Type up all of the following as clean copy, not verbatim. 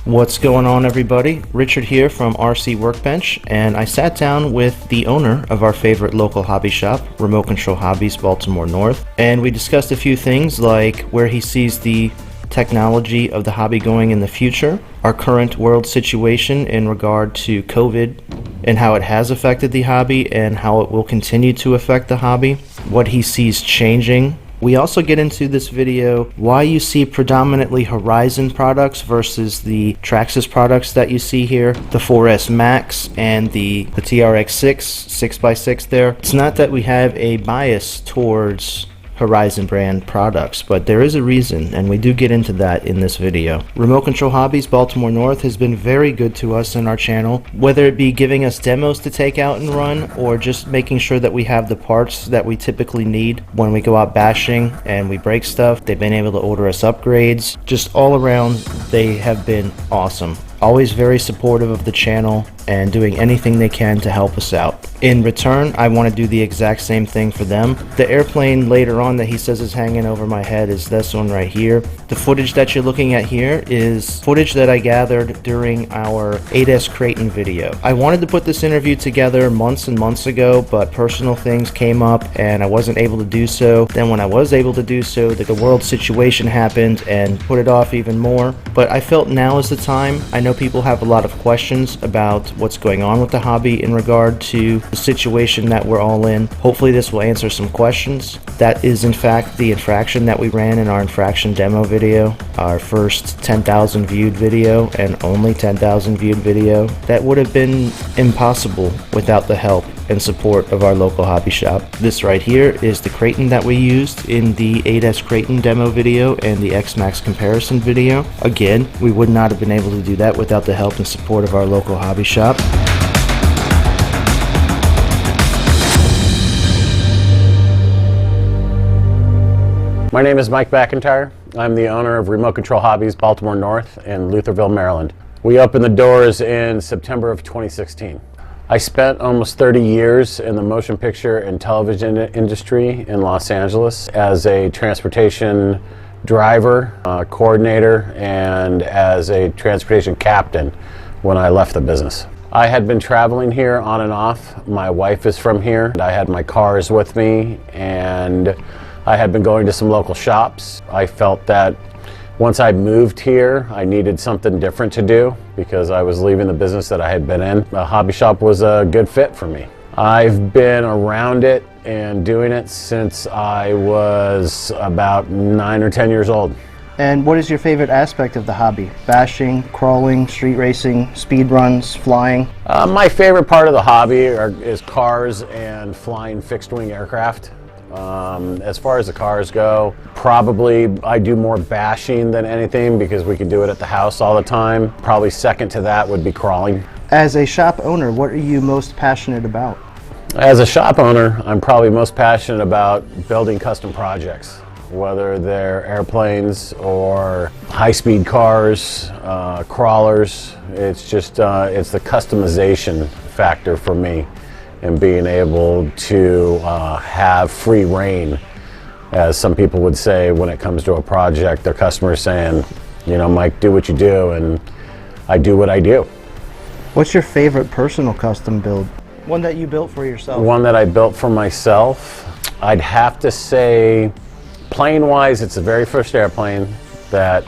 What's going on, everybody? Richard here from RC WorkBench, and I sat down with the owner of our favorite local hobby shop, Remote Control Hobbies, Baltimore North, and we discussed a few things like where he sees the technology of the hobby going in the future, our current world situation in regard to COVID and how it has affected the hobby and how it will continue to affect the hobby, what he sees changing. We also get into this video why you see predominantly Horizon products versus the Traxxas products that you see here, the 4S Max and the TRX6 6x6 there. It's not that we have a bias towards Horizon brand products, but there is a reason, and we do get into that in this video. Remote Control Hobbies Baltimore North has been very good to us in our channel, whether it be giving us demos to take out and run or just making sure that we have the parts that we typically need when we go out bashing and we break stuff. They've been able to order us upgrades. Just all around, they have been awesome. Always very supportive of the channel and doing anything they can to help us out. In return, I want to do the exact same thing for them. The airplane later on that he says is hanging over my head is this one right here. The footage that you're looking at here is footage that I gathered during our 8S Creighton video. I wanted to put this interview together months and months ago, but personal things came up and I wasn't able to do so. Then when I was able to do so, the world situation happened and put it off even more. But I felt now is the time. I know people have a lot of questions about what's going on with the hobby in regard to the situation that we're all in. Hopefully this will answer some questions. That is in fact the infraction that we ran in our infraction demo video, our first 10,000 viewed video and only 10,000 viewed video. That would have been impossible without the help and support of our local hobby shop. This right here is the Creighton that we used in the 8S Creighton demo video and the X-Max comparison video. Again, we would not have been able to do that without the help and support of our local hobby shop. My name is Mike McIntyre. I'm the owner of Remote Control Hobbies Baltimore North in Lutherville, Maryland. We opened the doors in September of 2016. I spent almost 30 years in the motion picture and television industry in Los Angeles as a transportation driver, coordinator, and as a transportation captain when I left the business. I had been traveling here on and off. My wife is from here. I had my cars with me and I had been going to some local shops. I felt that once I moved here, I needed something different to do because I was leaving the business that I had been in. A hobby shop was a good fit for me. I've been around it and doing it since I was about 9 or 10 years old. And what is your favorite aspect of the hobby? Bashing, crawling, street racing, speed runs, flying? My favorite part of the hobby is cars and flying fixed-wing aircraft. As far as the cars go, probably I do more bashing than anything because we can do it at the house all the time. Probably second to that would be crawling. As a shop owner, what are you most passionate about? As a shop owner, I'm probably most passionate about building custom projects, whether they're airplanes or high-speed cars, crawlers. It's just it's the customization factor for me. And being able to have free reign, as some people would say when it comes to a project. Their customers saying, you know, Mike, do what you do, and I do what I do. What's your favorite personal custom build? One that you built for yourself? One that I built for myself, I'd have to say, plane-wise, it's the very first airplane that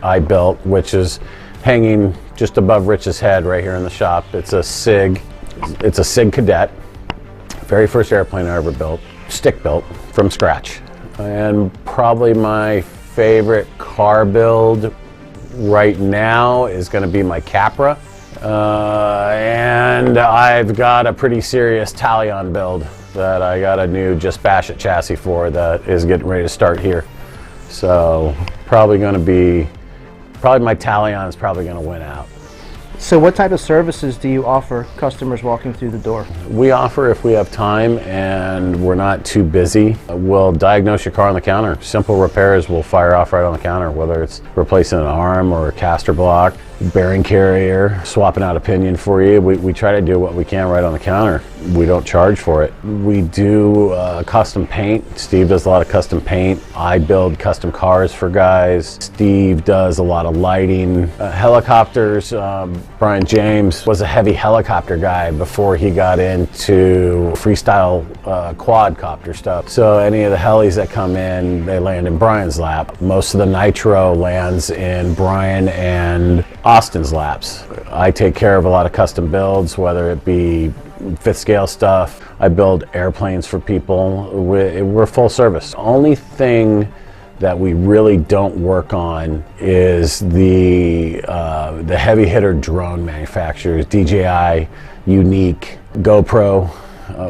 I built, which is hanging just above Rich's head right here in the shop. It's a SIG. It's a SIG Cadet, very first airplane I ever built, stick built from scratch. And probably my favorite car build right now is going to be my Capra. And I've got a pretty serious Talion build that I got a new Just Bash It chassis for that is getting ready to start here. So probably my Talion is probably going to win out. So what type of services do you offer customers walking through the door? We offer, if we have time and we're not too busy, we'll diagnose your car on the counter. Simple repairs will fire off right on the counter, whether it's replacing an arm or a caster block. bearing carrier, swapping out a pinion for you. We try to do what we can right on the counter. We don't charge for it. We do custom paint. Steve does a lot of custom paint. I build custom cars for guys. Steve does a lot of lighting. Helicopters, Brian James was a heavy helicopter guy before he got into freestyle quadcopter stuff. So any of the helis that come in, they land in Brian's lap. Most of the nitro lands in Brian and Austin's laps. I take care of a lot of custom builds, whether it be fifth scale stuff. I build airplanes for people. We're full service. Only thing that we really don't work on is the heavy hitter drone manufacturers, DJI, Unique, GoPro.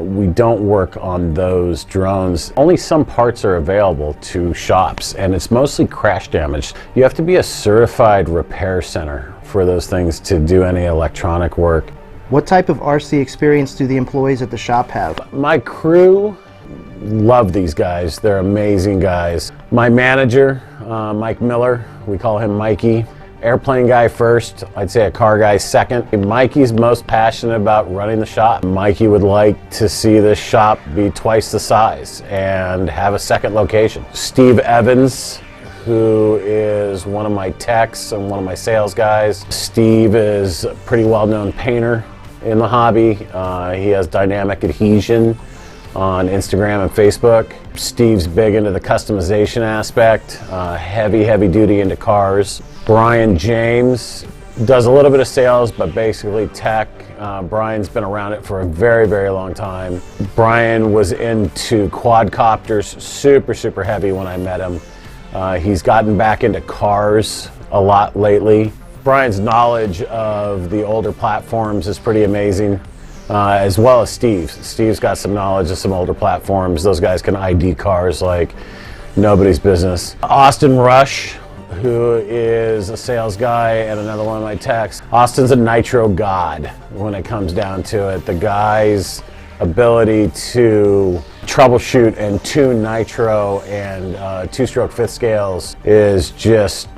We don't work on those drones. Only some parts are available to shops, and it's mostly crash damage. You have to be a certified repair center for those things to do any electronic work. What type of RC experience do the employees at the shop have? My crew love these guys. They're amazing guys. My manager, Mike Miller, we call him Mikey. Airplane guy first, I'd say a car guy second. Mikey's most passionate about running the shop. Mikey would like to see this shop be twice the size and have a second location. Steve Evans, who is one of my techs and one of my sales guys. Steve is a pretty well-known painter in the hobby. He has dynamic adhesion on Instagram and Facebook. Steve's big into the customization aspect, heavy duty into cars. Brian James does a little bit of sales, but basically tech. Brian's been around it for a very long time. Brian was into quadcopters, super heavy when I met him. He's gotten back into cars a lot lately. Brian's knowledge of the older platforms is pretty amazing, as well as Steve's. Steve's got some knowledge of some older platforms. Those guys can ID cars like nobody's business. Austin Rush, who is a sales guy and another one of my techs. Austin's a nitro god when it comes down to it. The guy's ability to troubleshoot and tune nitro and two-stroke fifth scales is just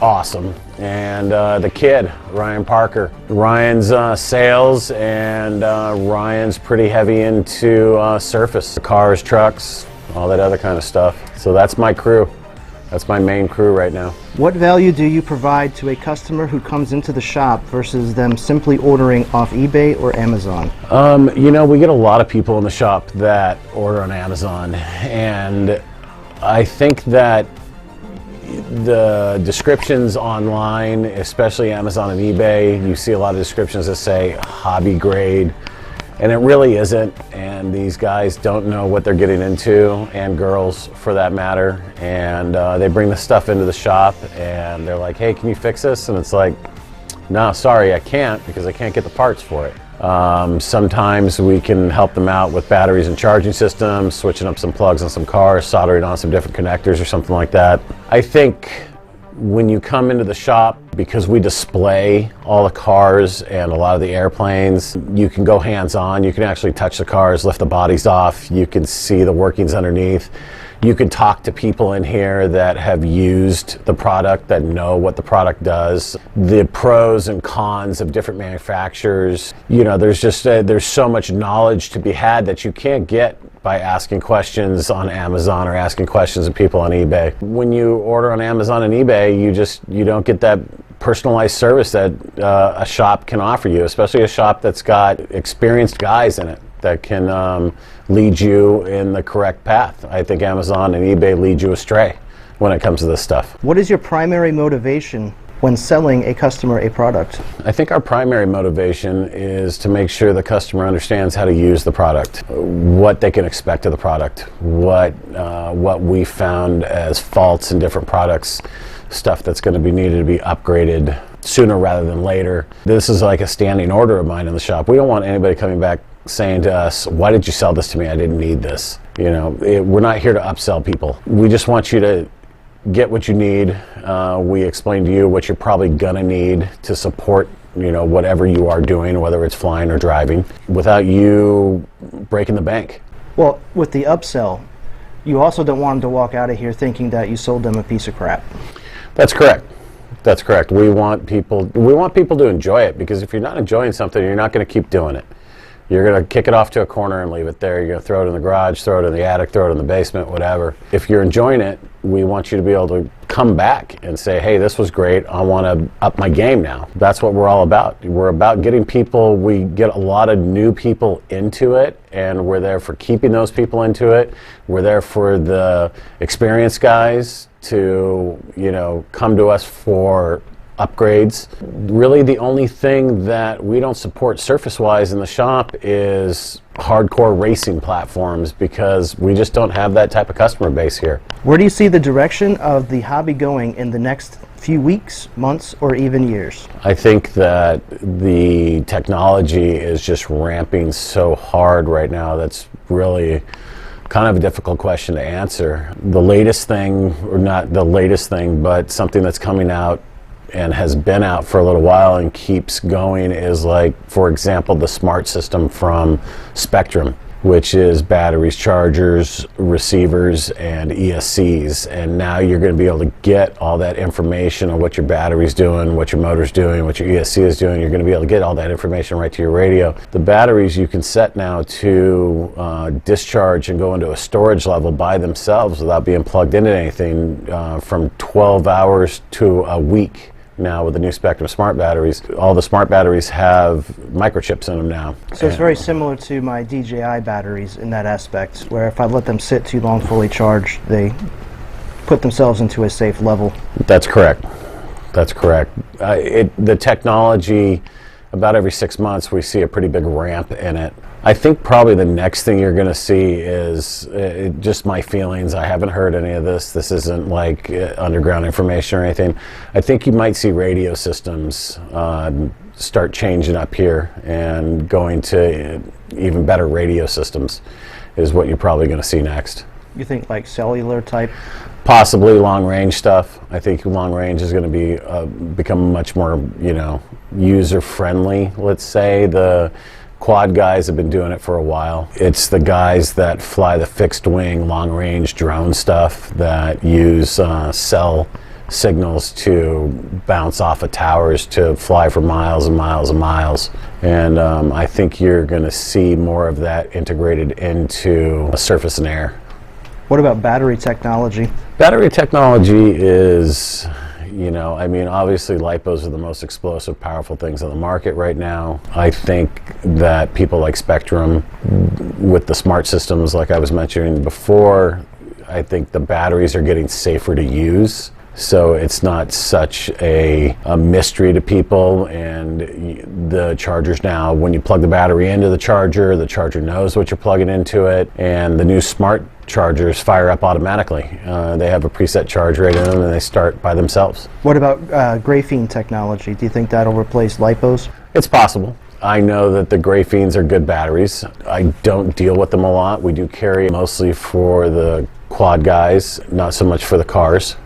awesome. And the kid, Ryan Parker. Ryan's sales, and Ryan's pretty heavy into surface, cars, trucks, all that other kind of stuff. So that's my crew. That's my main crew right now. What value do you provide to a customer who comes into the shop versus them simply ordering off eBay or Amazon? You know, we get a lot of people in the shop that order on Amazon, and I think that the descriptions online, especially Amazon and eBay, you see a lot of descriptions that say hobby grade, and it really isn't. And these guys don't know what they're getting into, and girls for that matter. And they bring the stuff into the shop and they're like, hey, can you fix this? And it's like, no, sorry, I can't, because I can't get the parts for it. Sometimes we can help them out with batteries and charging systems, switching up some plugs on some cars, soldering on some different connectors or something like that. I think when you come into the shop, because we display all the cars and a lot of the airplanes, you can go hands-on. You can actually touch the cars, lift the bodies off. You can see the workings underneath. You can talk to people in here that have used the product, that know what the product does, the pros and cons of different manufacturers. You know, there's just there's so much knowledge to be had that you can't get by asking questions on Amazon or asking questions of people on eBay. When you order on Amazon and eBay, you don't get that personalized service that a shop can offer you, especially a shop that's got experienced guys in it that can lead you in the correct path. I think Amazon and eBay lead you astray when it comes to this stuff. What is your primary motivation when selling a customer a product? I think our primary motivation is to make sure the customer understands how to use the product, what they can expect of the product, what we found as faults in different products, stuff that's going to be needed to be upgraded sooner rather than later. This is like a standing order of mine in the shop. We don't want anybody coming back saying to us, why did you sell this to me? I didn't need this. You know, we're not here to upsell people. We just want you to get what you need. We explain to you what you're probably gonna need to support, you know, whatever you are doing, whether it's flying or driving, without you breaking the bank. Well, with the upsell, you also don't want them to walk out of here thinking that you sold them a piece of crap. That's correct. That's correct. We want people to enjoy it, because if you're not enjoying something, you're not going to keep doing it. You're going to kick it off to a corner and leave it there. You're going to throw it in the garage, throw it in the attic, throw it in the basement, whatever. If you're enjoying it, we want you to be able to come back and say, hey, this was great. I want to up my game now. That's what we're all about. We're about getting people, we get a lot of new people into it, and we're there for keeping those people into it. We're there for the experienced guys to, come to us for upgrades. Really, the only thing that we don't support surface-wise in the shop is hardcore racing platforms, because we just don't have that type of customer base here. Where do you see the direction of the hobby going in the next few weeks, months, or even years? I think that the technology is just ramping so hard right now. That's really kind of a difficult question to answer. The latest thing, or not the latest thing, but something that's coming out and has been out for a little while and keeps going is, like, for example, the smart system from Spectrum, which is batteries, chargers, receivers, and ESCs. And now you're going to be able to get all that information on what your battery's doing, what your motor's doing, what your ESC is doing. You're going to be able to get all that information right to your radio. The batteries you can set now to discharge and go into a storage level by themselves without being plugged into anything, from 12 hours to a week. Now with the new Spectrum smart batteries, all the smart batteries have microchips in them now. So it's very similar to my DJI batteries in that aspect, where if I let them sit too long fully charged, they put themselves into a safe level. That's correct. That's correct. The technology, about every 6 months, we see a pretty big ramp in it. I think probably the next thing you're going to see is, just my feelings. I haven't heard any of this. This isn't like underground information or anything. I think you might see radio systems start changing up here and going to even better radio systems is what you're probably going to see next. You think like cellular type? Possibly long range stuff. I think long range is going to be become much more, user friendly. Let's say the quad guys have been doing it for a while. It's the guys that fly the fixed wing long range drone stuff that use cell signals to bounce off of towers to fly for miles and miles and miles. And I think you're going to see more of that integrated into surface and air. What about battery technology? Battery technology is, obviously LiPos are the most explosive, powerful things on the market right now. I think that people like Spectrum, with the smart systems like I was mentioning before, I think the batteries are getting safer to use. So it's not such a mystery to people, and the chargers now, when you plug the battery into the charger knows what you're plugging into it, and the new smart chargers fire up automatically. They have a preset charge rate in them, and they start by themselves. What about graphene technology? Do you think that'll replace LiPos? It's possible. I know that the graphenes are good batteries. I don't deal with them a lot. We do carry mostly for the quad guys, not so much for the cars.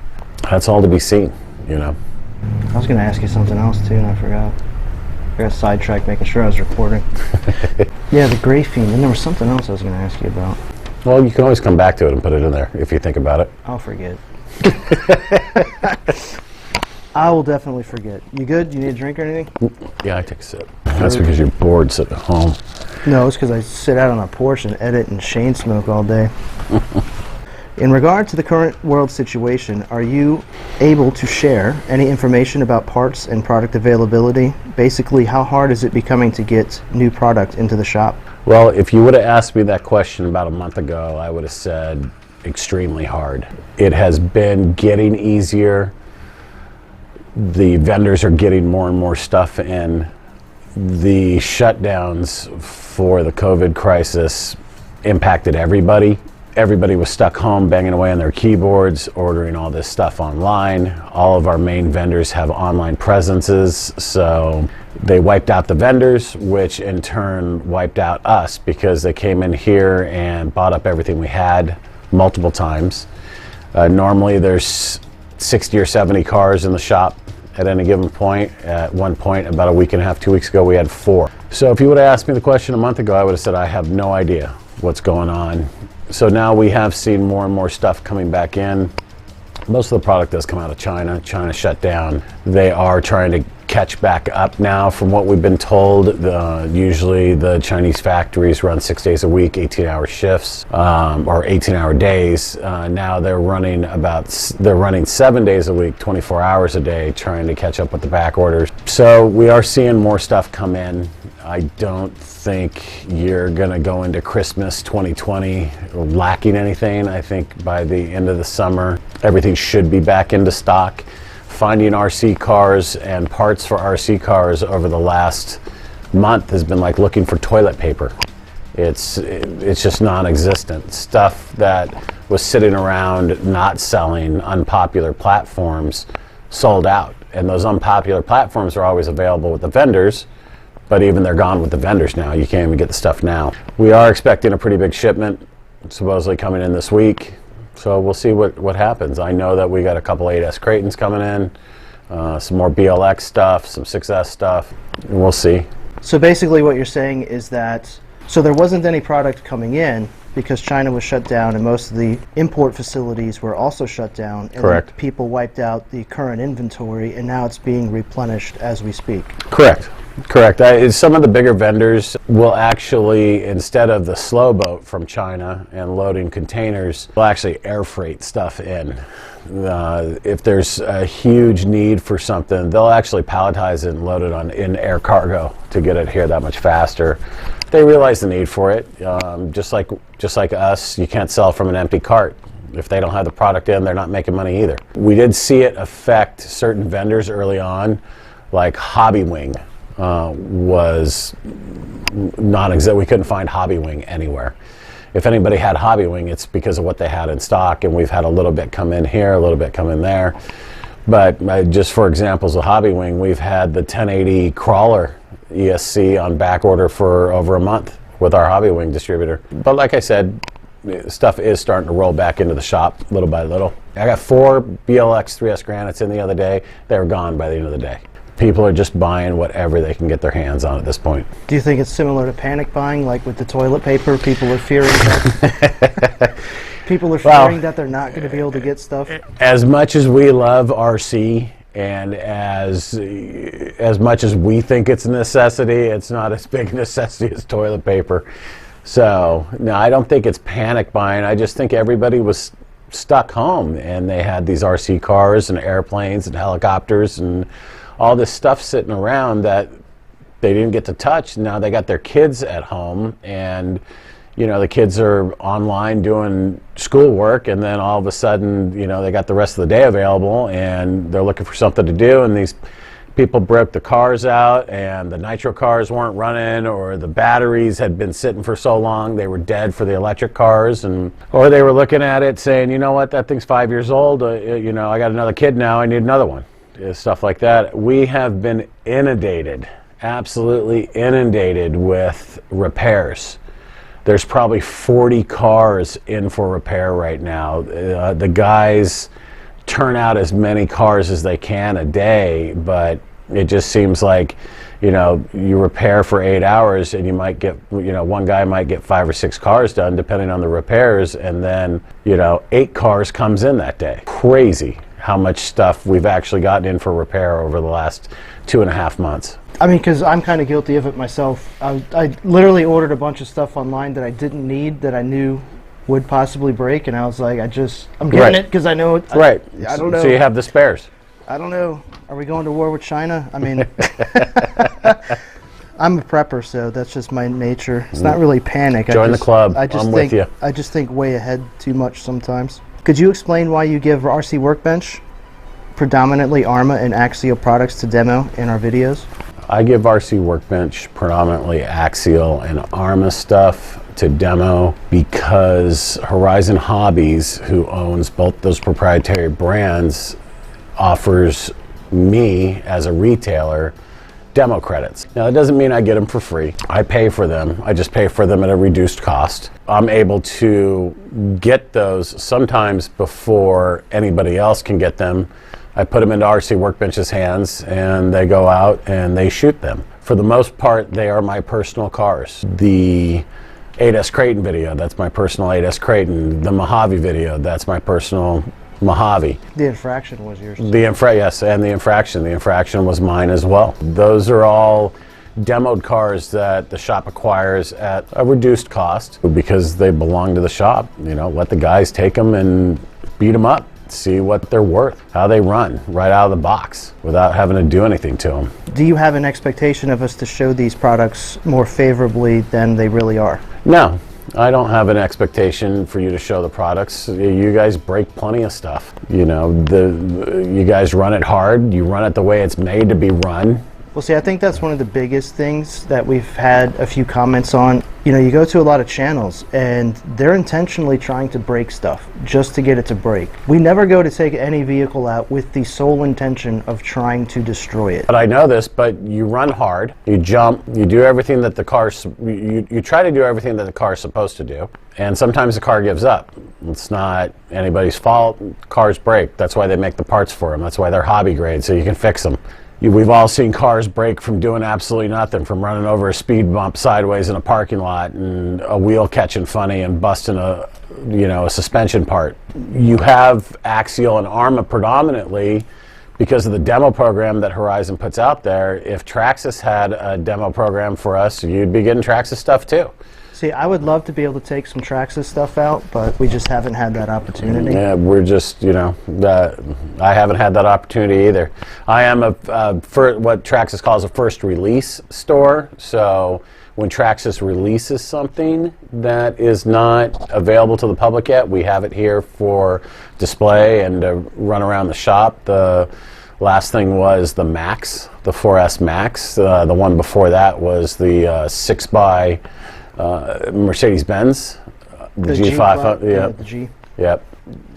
That's all to be seen, I was going to ask you something else too, and I forgot. I got sidetracked making sure I was recording. Yeah, the graphene. And there was something else I was going to ask you about. Well, you can always come back to it and put it in there if you think about it. I'll forget. I will definitely forget. You good? You need a drink or anything? Yeah, I take a sip. That's because you're bored sitting at home. No, it's because I sit out on a porch and edit and chain smoke all day. In regard to the current world situation, are you able to share any information about parts and product availability? Basically, how hard is it becoming to get new product into the shop? Well, if you would have asked me that question about a month ago, I would have said extremely hard. It has been getting easier. The vendors are getting more and more stuff in. The shutdowns for the COVID crisis impacted everybody. Everybody was stuck home banging away on their keyboards, ordering all this stuff online. All of our main vendors have online presences, so they wiped out the vendors, which in turn wiped out us because they came in here and bought up everything we had multiple times. Normally there's 60 or 70 cars in the shop at any given point. At one point, about a week and a half, 2 weeks ago, we had 4. So if you would have asked me the question a month ago, I would have said I have no idea what's going on. So now we have seen more and more stuff coming back in. Most of the product does come out of China. China shut down. They are trying to catch back up now from what we've been told. Usually the Chinese factories run 6 days a week, 18-hour shifts, or 18-hour days. Now they're running 7 days a week, 24 hours a day, trying to catch up with the back orders. So we are seeing more stuff come in. I don't think you're going to go into Christmas 2020 lacking anything. I think by the end of the summer, everything should be back into stock. Finding RC cars and parts for RC cars over the last month has been like looking for toilet paper. It's just non-existent. Stuff that was sitting around not selling, unpopular platforms, sold out. And those unpopular platforms are always available with the vendors, but even they're gone with the vendors now. You can't even get the stuff now. We are expecting a pretty big shipment, supposedly coming in this week. So we'll see what happens. I know that we got a couple 8S Creightons coming in, some more BLX stuff, some 6S stuff, and we'll see. So basically what you're saying is that, so there wasn't any product coming in because China was shut down and most of the import facilities were also shut down. And correct. People wiped out the current inventory and now it's being replenished as we speak. Correct. Correct. Some of the bigger vendors will actually, instead of the slow boat from China and loading containers, will actually air freight stuff in. If there's a huge need for something, they'll actually palletize it and load it on in air cargo to get it here that much faster. They realize the need for it. Just like us, you can't sell from an empty cart. If they don't have the product in, they're not making money either. We did see it affect certain vendors early on, like Hobby Wing. Was not exact. We couldn't find Hobby Wing anywhere. If anybody had Hobby Wing, it's because of what they had in stock, and we've had a little bit come in here, a little bit come in there. But just for examples of Hobby Wing, we've had the 1080 crawler ESC on back order for over a month with our Hobby Wing distributor. But like I said, stuff is starting to roll back into the shop little by little. I got 4 BLX 3S Granites in the other day. They were gone by the end of the day. People are just buying whatever they can get their hands on at this point. Do you think it's similar to panic buying, like with the toilet paper? People are fearing that that they're not going to be able to get stuff. As much as we love RC, and as much as we think it's a necessity, it's not as big a necessity as toilet paper. So no, I don't think it's panic buying. I just think everybody was stuck home, and they had these RC cars and airplanes and helicopters and all this stuff sitting around that they didn't get to touch. Now they got their kids at home, and the kids are online doing schoolwork, and then all of a sudden they got the rest of the day available and they're looking for something to do, and these people broke the cars out and the nitro cars weren't running, or the batteries had been sitting for so long they were dead for the electric cars, or they were looking at it saying, you know what, that thing's 5 years old, I got another kid now, I need another one. Stuff like that. We have been inundated, absolutely inundated with repairs. There's probably 40 cars in for repair right now. The guys turn out as many cars as they can a day, but it just seems like, you repair for 8 hours and you might get, one guy might get 5 or 6 cars done depending on the repairs, and then, 8 cars comes in that day. Crazy how much stuff we've actually gotten in for repair over the last 2.5 months. I mean, because I'm kind of guilty of it myself. I literally ordered a bunch of stuff online that I didn't need, that I knew would possibly break, and I was like, I'm getting it because I know it. Right. I don't know. So you have the spares. I don't know. Are we going to war with China? I mean, I'm a prepper, so that's just my nature. It's not really panic. Join the club. I'm with you. I just think way ahead too much sometimes. Could you explain why you give RC Workbench predominantly ARMA and Axial products to demo in our videos? I give RC Workbench predominantly Axial and ARMA stuff to demo because Horizon Hobbies, who owns both those proprietary brands, offers me as a retailer demo credits. Now that doesn't mean I get them for free. I pay for them. I just pay for them at a reduced cost. I'm able to get those sometimes before anybody else can get them. I put them into RC Workbench's hands and they go out and they shoot them. For the most part, they are my personal cars. The 8S Creighton video, that's my personal 8S Creighton. The Mojave video, that's my personal Mojave. The infraction was yours. Yes, and the infraction. The infraction was mine as well. Those are all demoed cars that the shop acquires at a reduced cost because they belong to the shop. You know, let the guys take them and beat them up, see what they're worth, how they run right out of the box without having to do anything to them. Do you have an expectation of us to show these products more favorably than they really are? No. I don't have an expectation for you to show the products. You guys break plenty of stuff. You know, you guys run it hard. You run it the way it's made to be run. Well, see, I think that's one of the biggest things that we've had a few comments on. You know, you go to a lot of channels and they're intentionally trying to break stuff just to get it to break. We never go to take any vehicle out with the sole intention of trying to destroy it. But I know this, but you run hard, you jump, you do everything that the car's, you try to do everything that the car's supposed to do. And sometimes the car gives up. It's not anybody's fault. Cars break. That's why they make the parts for them. That's why they're hobby grade, so you can fix them. We've all seen cars break from doing absolutely nothing, from running over a speed bump sideways in a parking lot and a wheel catching funny and busting a suspension part. You have axial and ARMA predominantly because of the demo program that Horizon puts out there. If Traxxas had a demo program for us, you'd be getting Traxxas stuff too. See, I would love to be able to take some Traxxas stuff out, but we just haven't had that opportunity. Yeah, we're just, I haven't had that opportunity either. I am what Traxxas calls a first release store. So when Traxxas releases something that is not available to the public yet, we have it here for display and to run around the shop. The last thing was the Max, the 4S Max. The one before that was the 6x Mercedes-Benz, the G500, yeah, the G. Yep.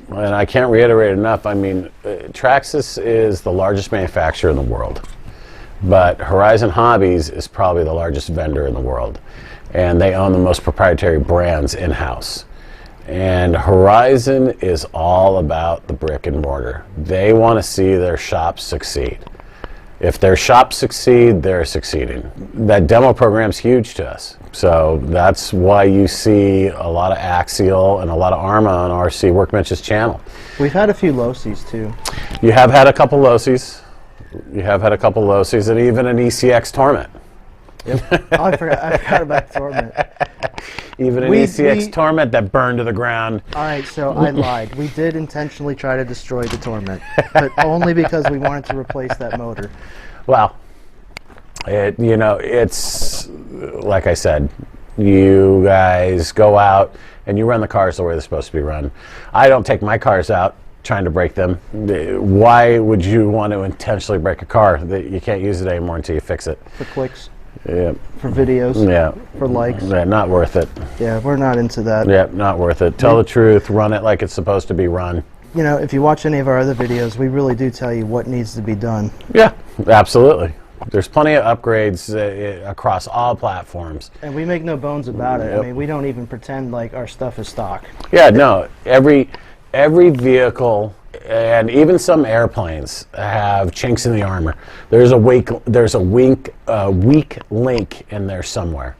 And I can't reiterate enough. I mean, Traxxas is the largest manufacturer in the world, but Horizon Hobbies is probably the largest vendor in the world, and they own the most proprietary brands in-house. And Horizon is all about the brick and mortar. They want to see their shops succeed. If their shops succeed, they're succeeding. That demo program's huge to us. So that's why you see a lot of Axial and a lot of ARMA on RC Workbench's channel. We've had a few Losies too. You have had a couple Losies. And even an ECX Torment. Yep. Oh, I forgot about Torment. Even an ECX Torment that burned to the ground. All right, so I lied. We did intentionally try to destroy the Torment, but only because we wanted to replace that motor. Well, it's like I said, you guys go out and you run the cars the way they're supposed to be run. I don't take my cars out trying to break them. Why would you want to intentionally break a car that you can't use it anymore until you fix it? For clicks. Yeah. For videos. Yeah. For likes. Yeah, not worth it. Yeah, we're not into that. Yeah, not worth it. Tell the truth. Run it like it's supposed to be run. You know, if you watch any of our other videos, we really do tell you what needs to be done. Yeah, absolutely. There's plenty of upgrades across all platforms. And we make no bones about it. Yep. I mean, we don't even pretend like our stuff is stock. Yeah, no. Every vehicle and even some airplanes have chinks in the armor. There's a weak link in there somewhere.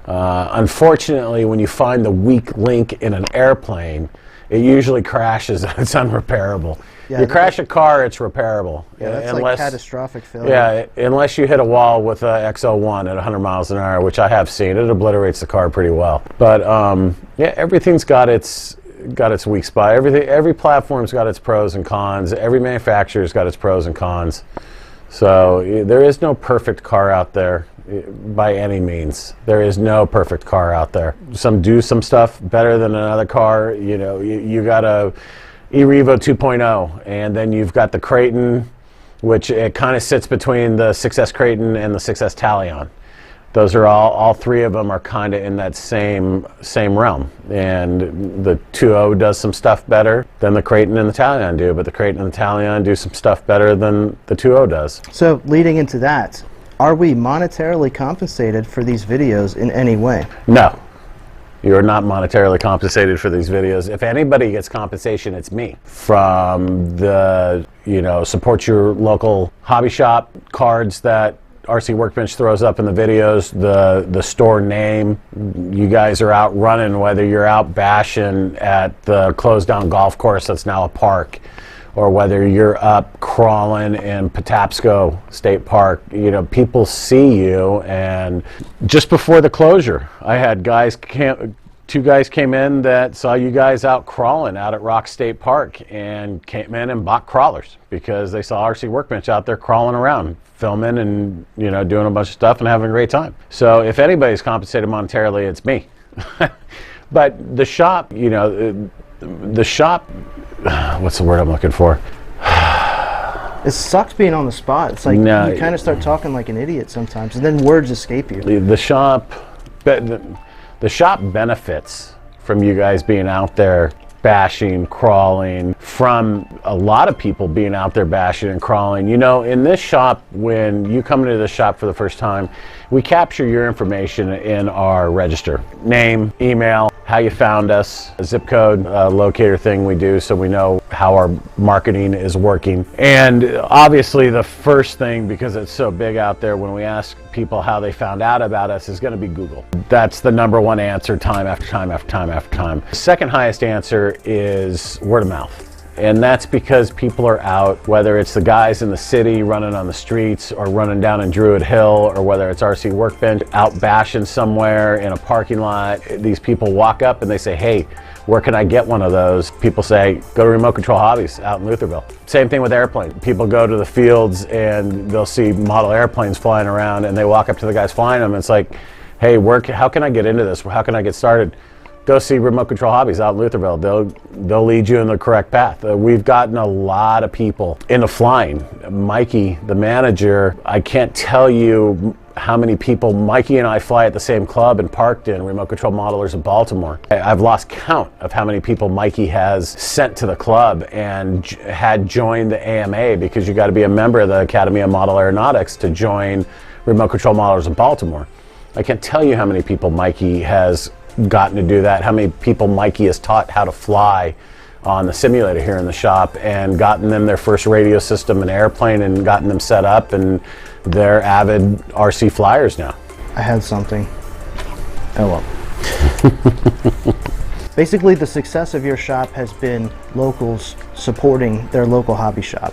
Unfortunately, when you find the weak link in an airplane, it usually crashes and it's unrepairable. Yeah, you crash a car, it's repairable. Yeah, that's like catastrophic failure. Yeah, unless you hit a wall with a XL1 at 100 miles an hour, which I have seen. It obliterates the car pretty well. But yeah, everything's got its weak spot. Every platform's got its pros and cons. Every manufacturer's got its pros and cons. So there is no perfect car out there by any means. There is no perfect car out there. Some do some stuff better than another car. You know, you got a eRevo 2.0, and then you've got the Creighton, which it kind of sits between the 6S Creighton and the 6S Talion. Those are all three of them are kind of in that same realm. And the 2.0 does some stuff better than the Creighton and the Talion do, but the Creighton and the Talion do some stuff better than the 2.0 does. So leading into that, are we monetarily compensated for these videos in any way? No. You're not monetarily compensated for these videos. If anybody gets compensation, it's me. From the, support your local hobby shop cards that RC Workbench throws up in the videos, the store name. You guys are out running, whether you're out bashing at the closed down golf course that's now a park, or whether you're up crawling in Patapsco State Park. You know, people see you. And just before the closure, I had two guys came in that saw you guys out crawling out at Rock State Park and came in and bought crawlers because they saw RC Workbench out there crawling around, filming and, you know, doing a bunch of stuff and having a great time. So if anybody's compensated monetarily, it's me. But the shop, you know, the shop, what's the word I'm looking for? It sucks being on the spot. It's like you kind of start talking like an idiot sometimes, and then words escape you. The shop benefits from you guys being out there bashing, crawling, from a lot of people being out there bashing and crawling. You know, in this shop, when you come into the shop for the first time, we capture your information in our register. Name, email, how you found us, a zip code locator thing we do so we know how our marketing is working. And obviously the first thing, because it's so big out there, when we ask people how they found out about us, is going to be Google. That's the number one answer time after time after time after time. The second highest answer is word of mouth. And that's because people are out, whether it's the guys in the city running on the streets or running down in Druid Hill, or whether it's RC Workbench out bashing somewhere in a parking lot. These people walk up and they say, hey, where can I get one of those? People say, go to Remote Control Hobbies out in Lutherville. Same thing with airplanes. People go to the fields and they'll see model airplanes flying around, and they walk up to the guys flying them. And it's like, hey, how can I get into this? How can I get started? Go see Remote Control Hobbies out in Lutherville. They'll lead you in the correct path. We've gotten a lot of people into flying. Mikey, the manager, I can't tell you how many people Mikey and I fly at the same club and parked in, Remote Control Modelers in Baltimore. I've lost count of how many people Mikey has sent to the club and had joined the AMA, because you got to be a member of the Academy of Model Aeronautics to join Remote Control Modelers in Baltimore. I can't tell you how many people Mikey has gotten to do that, how many people Mikey has taught how to fly on the simulator here in the shop, and gotten them their first radio system and airplane, and gotten them set up, and they're avid RC flyers now. I had something. Oh well. Basically, the success of your shop has been locals supporting their local hobby shop.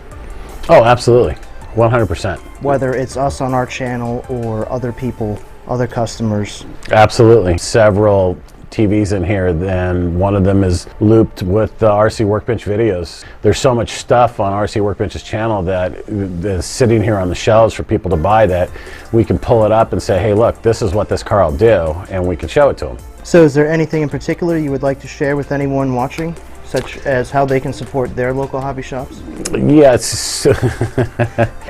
Oh, absolutely. 100%. Whether it's us on our channel or other people, other customers. Absolutely. Several TVs in here, then one of them is looped with the RC Workbench videos. There's so much stuff on RC Workbench's channel that is sitting here on the shelves for people to buy, that we can pull it up and say, hey, look, this is what this car will do, and we can show it to them. So is there anything in particular you would like to share with anyone watching, such as how they can support their local hobby shops? Yes.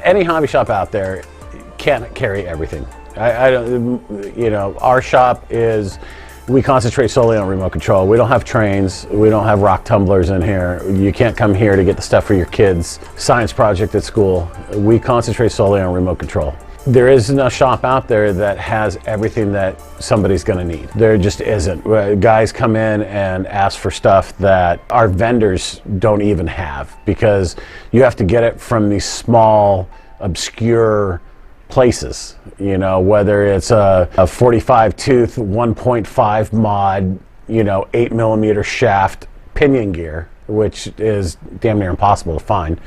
Any hobby shop out there can't carry everything. I don't, you know, our shop is, we concentrate solely on remote control. We don't have trains. We don't have rock tumblers in here. You can't come here to get the stuff for your kids' science project at school. We concentrate solely on remote control. There isn't a shop out there that has everything that somebody's going to need. There just isn't. Guys come in and ask for stuff that our vendors don't even have, because you have to get it from these small, obscure places, you know, whether it's a 45 tooth 1.5 mod, you know, 8mm shaft pinion gear, which is damn near impossible to find,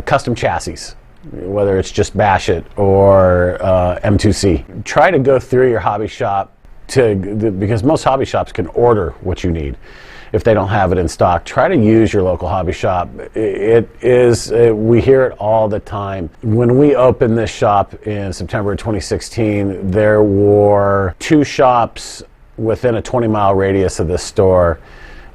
custom chassis, whether it's just Bash It or M2C. Try to go through your hobby shop because most hobby shops can order what you need. If they don't have it in stock, try to use your local hobby shop. We hear it all the time. When we opened this shop in September of 2016, there were 2 shops within a 20-mile radius of this store.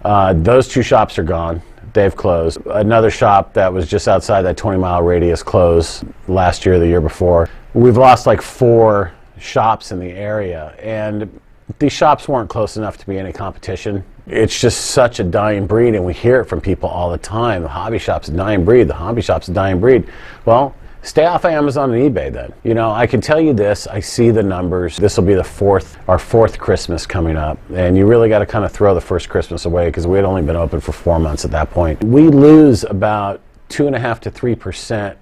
Those 2 shops are gone. They've closed. Another shop that was just outside that 20-mile radius closed last year or the year before. We've lost like 4 shops in the area, and these shops weren't close enough to be any competition. It's just such a dying breed, and we hear it from people all the time. The hobby shop's a dying breed. The hobby shop's a dying breed. Well, stay off of Amazon and eBay then. You know, I can tell you this, I see the numbers. This will be our 4th Christmas coming up, and you really got to kind of throw the first Christmas away, because we had only been open for 4 months at that point. We lose about 2.5% to 3%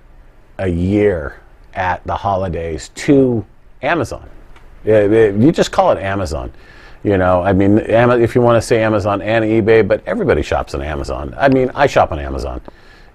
a year at the holidays to Amazon. You just call it Amazon. You know, I mean, if you want to say Amazon and eBay, but everybody shops on Amazon. I mean, I shop on Amazon.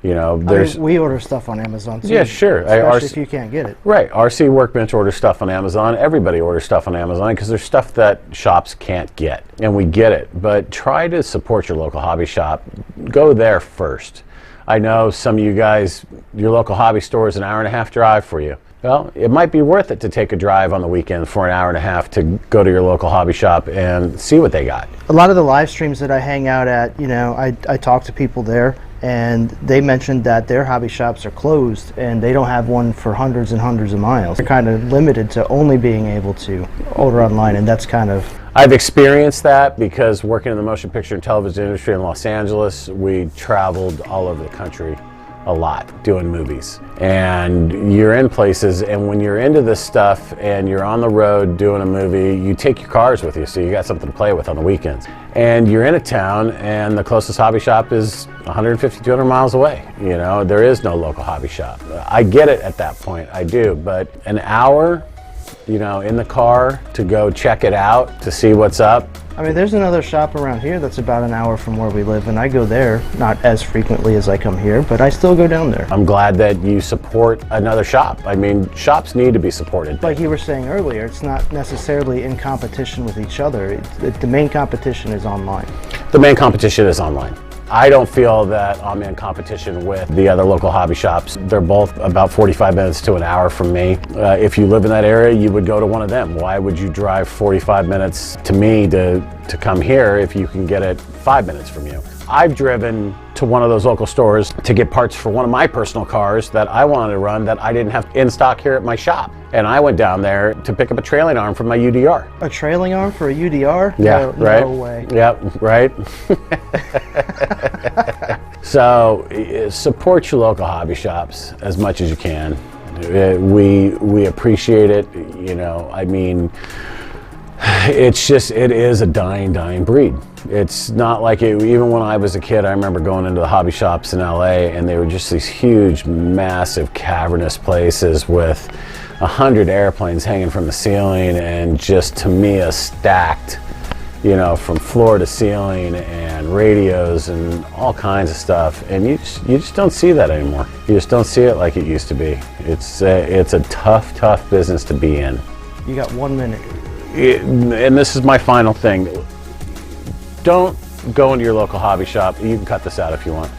You know, we order stuff on Amazon too. Yeah, sure. Especially if you can't get it. Right. RC WorkBench orders stuff on Amazon. Everybody orders stuff on Amazon because there's stuff that shops can't get, and we get it. But try to support your local hobby shop. Go there first. I know some of you guys, your local hobby store is an hour-and-a-half drive for you. Well, it might be worth it to take a drive on the weekend for an hour and a half to go to your local hobby shop and see what they got. A lot of the live streams that I hang out at, you know, I talk to people there, and they mentioned that their hobby shops are closed and they don't have one for hundreds and hundreds of miles. They're kind of limited to only being able to order online, and that's kind of... I've experienced that because working in the motion picture and television industry in Los Angeles, we traveled all over the country a lot doing movies, and you're in places, and when you're into this stuff and you're on the road doing a movie, you take your cars with you, so you got something to play with on the weekends. And you're in a town and the closest hobby shop is 150, 200 miles away. You know, there is no local hobby shop. I get it at that point, I do, but an hour, you know, in the car to go check it out, to see what's up. I mean, there's another shop around here that's about an hour from where we live, and I go there, not as frequently as I come here, but I still go down there. I'm glad that you support another shop. I mean, shops need to be supported. Like you were saying earlier, it's not necessarily in competition with each other. The main competition is online. The main competition is online. I don't feel that I'm in competition with the other local hobby shops. They're both about 45 minutes to an hour from me. If you live in that area, you would go to one of them. Why would you drive 45 minutes to me to come here if you can get it 5 minutes from you? I've driven to one of those local stores to get parts for one of my personal cars that I wanted to run that I didn't have in stock here at my shop. And I went down there to pick up a trailing arm for my UDR. A trailing arm for a UDR? Yeah, no, right? No way. Yeah, right? So support your local hobby shops as much as you can. We appreciate it. You know, I mean, it is a dying breed. It's not like it, even when I was a kid, I remember going into the hobby shops in LA, and they were just these huge, massive, cavernous places with 100 airplanes hanging from the ceiling, and just Tamiya stacked, you know, from floor to ceiling, and radios and all kinds of stuff. And you just don't see that anymore. You just don't see it like it used to be. It's a tough business to be in. You got 1 minute. And this is my final thing. Don't go into your local hobby shop. You can cut this out if you want.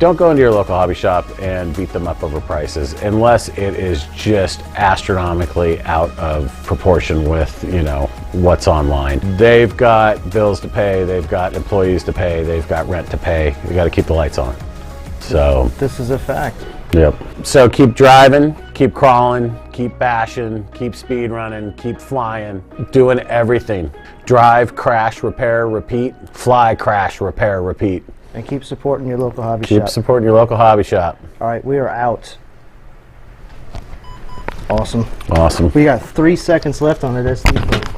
Don't go into your local hobby shop and beat them up over prices unless it is just astronomically out of proportion with, you know, what's online. They've got bills to pay, they've got employees to pay, they've got rent to pay. You got to keep the lights on. So this is a fact. Yep. So keep driving, keep crawling, keep bashing, keep speed running, keep flying, doing everything. Drive, crash, repair, repeat. Fly, crash, repair, repeat. And keep supporting your local hobby shop. Keep supporting your local hobby shop. All right, we are out. Awesome. Awesome. We got 3 seconds left on the SD card.